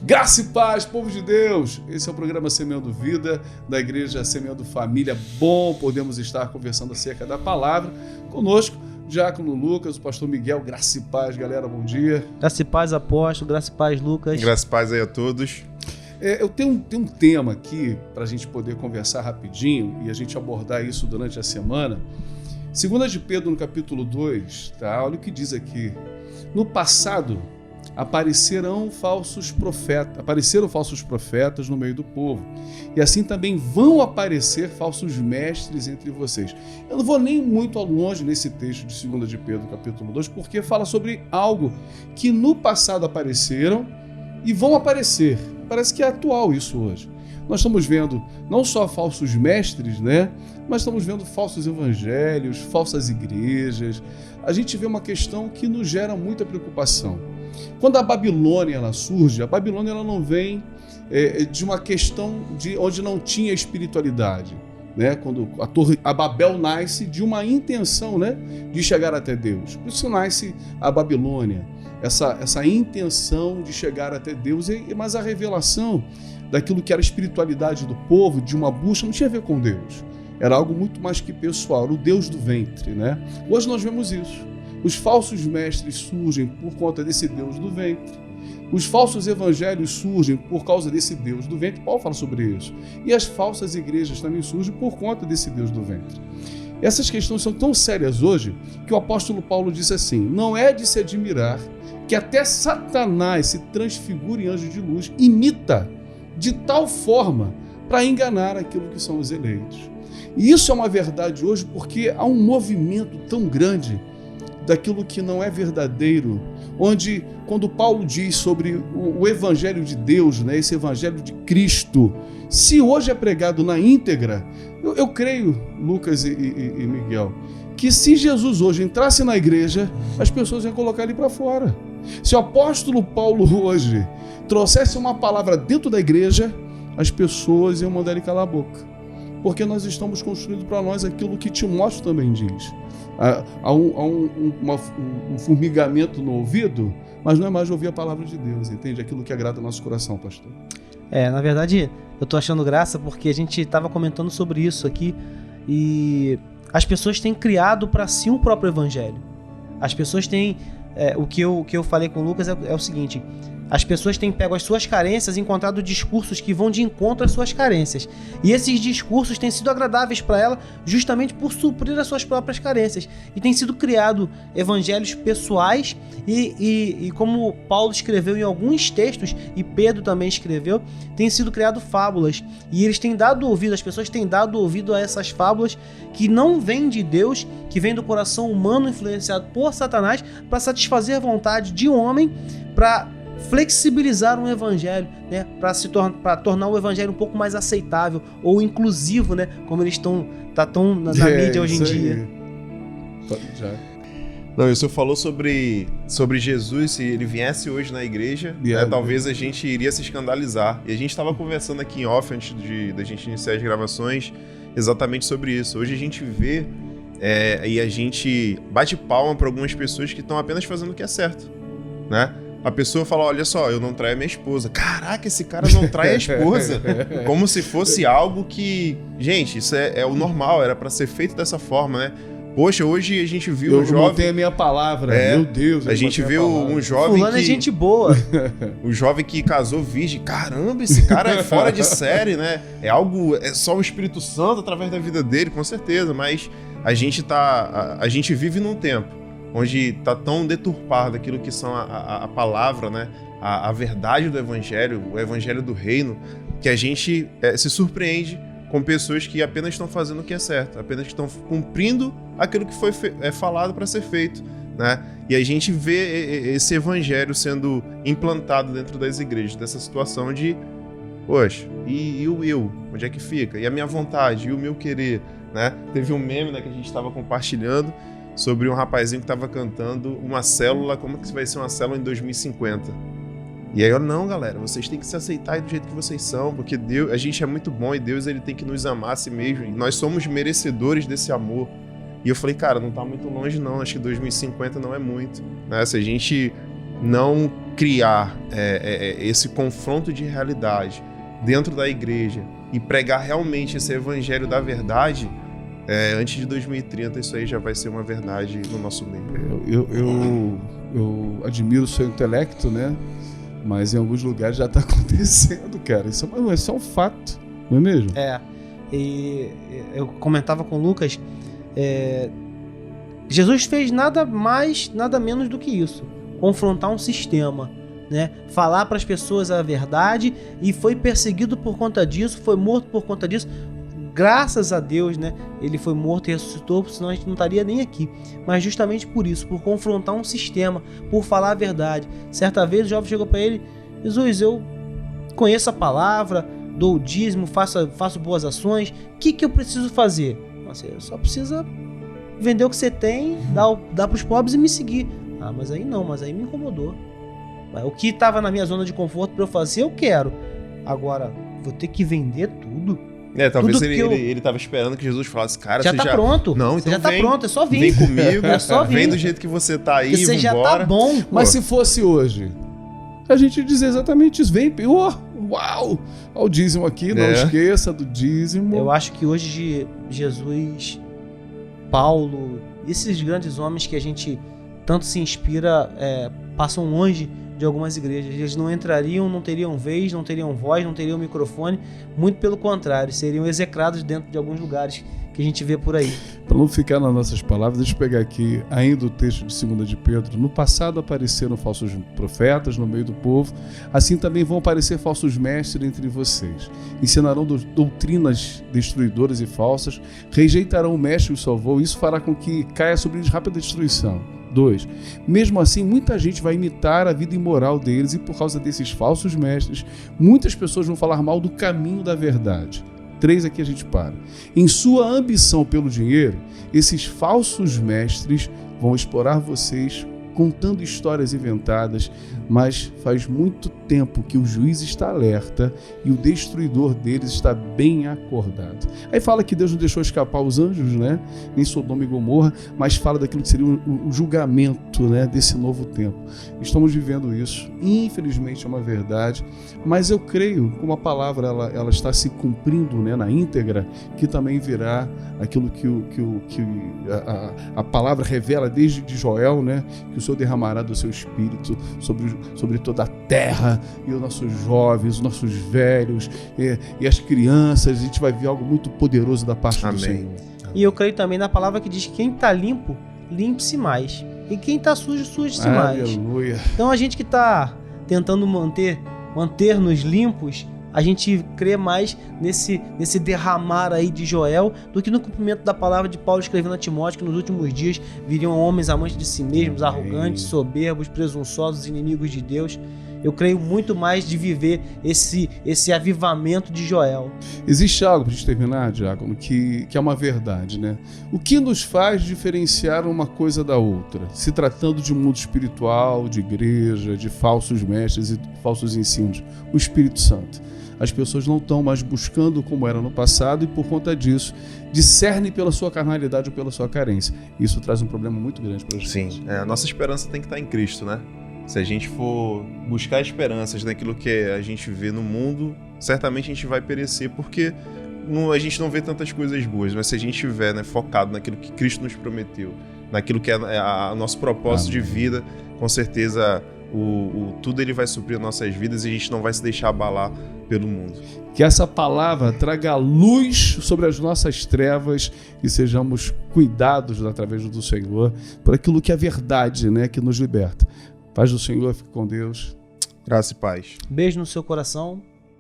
Graça e paz, povo de Deus! Esse é o programa Semeando Vida, da Igreja Semeando Família. Bom podemos estar conversando acerca da palavra. Conosco, Diácono Lucas, o pastor Miguel. Graça e paz, galera, bom dia. Graça e paz, apóstolo. Graça e paz, Lucas. Graça e paz aí a todos. Eu tenho um tema aqui para a gente poder conversar rapidinho e a gente abordar isso durante a semana. 2 de Pedro, no capítulo 2, tá? Olha o que diz aqui. No passado, apareceram falsos profetas no meio do povo, e assim também vão aparecer falsos mestres entre vocês. Eu não vou nem muito longe nesse texto de 2 de Pedro, capítulo 2, porque fala sobre algo que no passado apareceram e vão aparecer. Parece que é atual isso hoje. Nós estamos vendo não só falsos mestres, né? Mas estamos vendo falsos evangelhos, falsas igrejas. A gente vê uma questão que nos gera muita preocupação. Quando a Babilônia ela surge, a Babilônia ela não vem de uma questão de onde não tinha espiritualidade, né? Quando a Babel nasce de uma intenção, né, de chegar até Deus. Por isso nasce a Babilônia, essa intenção de chegar até Deus, mas a revelação daquilo que era a espiritualidade do povo, de uma busca, não tinha a ver com Deus. Era algo muito mais que pessoal, era o Deus do ventre, né? Hoje nós vemos isso. Os falsos mestres surgem por conta desse Deus do ventre. Os falsos evangelhos surgem por causa desse Deus do ventre. Paulo fala sobre isso. E as falsas igrejas também surgem por conta desse Deus do ventre. Essas questões são tão sérias hoje que o apóstolo Paulo disse assim: não é de se admirar que até Satanás se transfigure em anjo de luz, imita de tal forma para enganar aquilo que são os eleitos. E isso é uma verdade hoje porque há um movimento tão grande daquilo que não é verdadeiro, onde quando Paulo diz sobre o evangelho de Deus, né, esse evangelho de Cristo, se hoje é pregado na íntegra, eu creio, Lucas e Miguel, que se Jesus hoje entrasse na igreja, as pessoas iam colocar ele para fora. Se o apóstolo Paulo hoje trouxesse uma palavra dentro da igreja, as pessoas iam mandar ele calar a boca. Porque nós estamos construindo para nós aquilo que Timóteo também diz. Há um formigamento no ouvido, mas não é mais ouvir a palavra de Deus, entende? Aquilo que agrada o nosso coração, pastor. Na verdade, eu tô achando graça porque a gente estava comentando sobre isso aqui e as pessoas têm criado para si um próprio evangelho. As pessoas têm... O que eu falei com o Lucas é o seguinte: as pessoas têm pego as suas carências e encontrado discursos que vão de encontro às suas carências. E esses discursos têm sido agradáveis para ela justamente por suprir as suas próprias carências. E tem sido criado evangelhos pessoais e como Paulo escreveu em alguns textos, e Pedro também escreveu, tem sido criado fábulas. E eles têm dado ouvido, as pessoas têm dado ouvido a essas fábulas que não vêm de Deus, que vêm do coração humano influenciado por Satanás para satisfazer a vontade de um homem, para flexibilizar um evangelho, né, para tornar o evangelho um pouco mais aceitável ou inclusivo, né, como eles estão tão na mídia hoje em dia. Não, o senhor falou sobre Jesus, se ele viesse hoje na igreja, talvez a gente iria se escandalizar. E a gente estava conversando aqui em off, antes da gente iniciar as gravações, exatamente sobre isso. Hoje a gente vê e a gente bate palma para algumas pessoas que estão apenas fazendo o que é certo, né? A pessoa fala: olha só, eu não traio a minha esposa. Caraca, esse cara não trai a esposa. Como se fosse algo que... Gente, isso é o normal, era para ser feito dessa forma, né? Poxa, hoje a gente viu um jovem... Eu não tenho a minha palavra, meu Deus. A gente viu um jovem Fulano é gente boa. O jovem que casou virgem. Caramba, esse cara é fora de série, né? É só o Espírito Santo através da vida dele, com certeza. Mas a gente vive num tempo onde está tão deturpado aquilo que são a palavra, né? A verdade do evangelho, o evangelho do reino, que a gente se surpreende com pessoas que apenas estão fazendo o que é certo, apenas estão cumprindo aquilo que foi falado para ser feito, né? E a gente vê esse evangelho sendo implantado dentro das igrejas, dessa situação de, poxa, e o eu? Onde é que fica? E a minha vontade? E o meu querer? Né? Teve um meme, né, que a gente estava compartilhando sobre um rapazinho que estava cantando uma célula, como que vai ser uma célula em 2050. E aí eu, não, galera, vocês têm que se aceitar do jeito que vocês são, porque Deus, a gente é muito bom e Deus, ele tem que nos amar a si mesmo, e nós somos merecedores desse amor. E eu falei, cara, não tá muito longe não, acho que 2050 não é muito, né? Se a gente não criar esse confronto de realidade dentro da igreja e pregar realmente esse evangelho da verdade, antes de 2030 isso aí já vai ser uma verdade no nosso meio. Eu admiro o seu intelecto, né? Mas em alguns lugares já está acontecendo, cara. Isso é um fato, não é mesmo? E eu comentava com o Lucas, Jesus fez nada mais, nada menos do que isso. Confrontar um sistema, né? Falar para as pessoas a verdade, e foi perseguido por conta disso, foi morto por conta disso. Graças a Deus, né? Ele foi morto e ressuscitou, senão a gente não estaria nem aqui. Mas justamente por isso, por confrontar um sistema, por falar a verdade. Certa vez o jovem chegou para ele: Jesus, eu conheço a palavra, dou o dízimo, faço boas ações, o que eu preciso fazer? Você só precisa vender o que você tem, dar para os pobres e me seguir. Mas aí não, mas aí me incomodou. O que estava na minha zona de conforto para eu fazer, eu quero. Agora, vou ter que vender tudo? Talvez ele estava esperando que Jesus falasse: cara, já você tá pronto. Não, você então já tá pronto, é só vir. Vem comigo, é só vir. Vem do jeito que você tá aí, você já tá bom. Mas se fosse hoje, a gente dizer exatamente isso. Vem, uau, olha o dízimo aqui, não esqueça do dízimo. Eu acho que hoje Jesus, Paulo, esses grandes homens que a gente tanto se inspira, passam longe de algumas igrejas. Eles não entrariam, não teriam vez, não teriam voz, não teriam microfone. Muito pelo contrário, seriam execrados dentro de alguns lugares que a gente vê por aí. Para não ficar nas nossas palavras, deixa eu pegar aqui ainda o texto de 2 de Pedro. No passado apareceram falsos profetas no meio do povo, assim também vão aparecer falsos mestres entre vocês. Ensinarão doutrinas destruidoras e falsas, rejeitarão o mestre que os salvou, e isso fará com que caia sobre eles rápida destruição. 2. Mesmo assim, muita gente vai imitar a vida imoral deles, e por causa desses falsos mestres, muitas pessoas vão falar mal do caminho da verdade. 3, aqui a gente para. Em sua ambição pelo dinheiro, esses falsos mestres vão explorar vocês contando histórias inventadas, mas faz muito tempo que o juiz está alerta e o destruidor deles está bem acordado. Aí fala que Deus não deixou escapar os anjos, né? Nem Sodoma e Gomorra, mas fala daquilo que seria o julgamento, né, desse novo tempo. Estamos vivendo isso, infelizmente é uma verdade, mas eu creio, como a palavra ela está se cumprindo, né, na íntegra, que também virá aquilo que a palavra revela desde de Joel, né, que o Senhor derramará do seu Espírito sobre toda a terra, e os nossos jovens, os nossos velhos e as crianças. A gente vai ver algo muito poderoso da parte do Senhor. E eu creio também na palavra que diz que quem está limpo, limpe-se mais, e quem está sujo, suje-se mais. Aleluia. Então a gente que está tentando manter-nos limpos, a gente crê mais nesse derramar aí de Joel do que no cumprimento da palavra de Paulo escrevendo a Timóteo, que nos últimos dias viriam homens amantes de si mesmos, arrogantes, soberbos, presunçosos, inimigos de Deus. Eu creio muito mais de viver esse avivamento de Joel. Existe algo, para a gente terminar, Diácono, que é uma verdade, né? O que nos faz diferenciar uma coisa da outra? Se tratando de um mundo espiritual, de igreja, de falsos mestres e falsos ensinos. O Espírito Santo. As pessoas não estão mais buscando como era no passado, e por conta disso discernem pela sua carnalidade ou pela sua carência. Isso traz um problema muito grande para a gente. Sim, a nossa esperança tem que estar em Cristo, né? Se a gente for buscar esperanças naquilo que a gente vê no mundo, certamente a gente vai perecer, porque a gente não vê tantas coisas boas. Mas se a gente estiver, né, focado naquilo que Cristo nos prometeu, naquilo que é o nosso propósito de vida, com certeza tudo ele vai suprir as nossas vidas, e a gente não vai se deixar abalar pelo mundo. Que essa palavra traga luz sobre as nossas trevas e sejamos cuidados através do Senhor por aquilo que é verdade, né, que nos liberta. Paz do Senhor, fique com Deus. Graça e paz. Beijo no seu coração.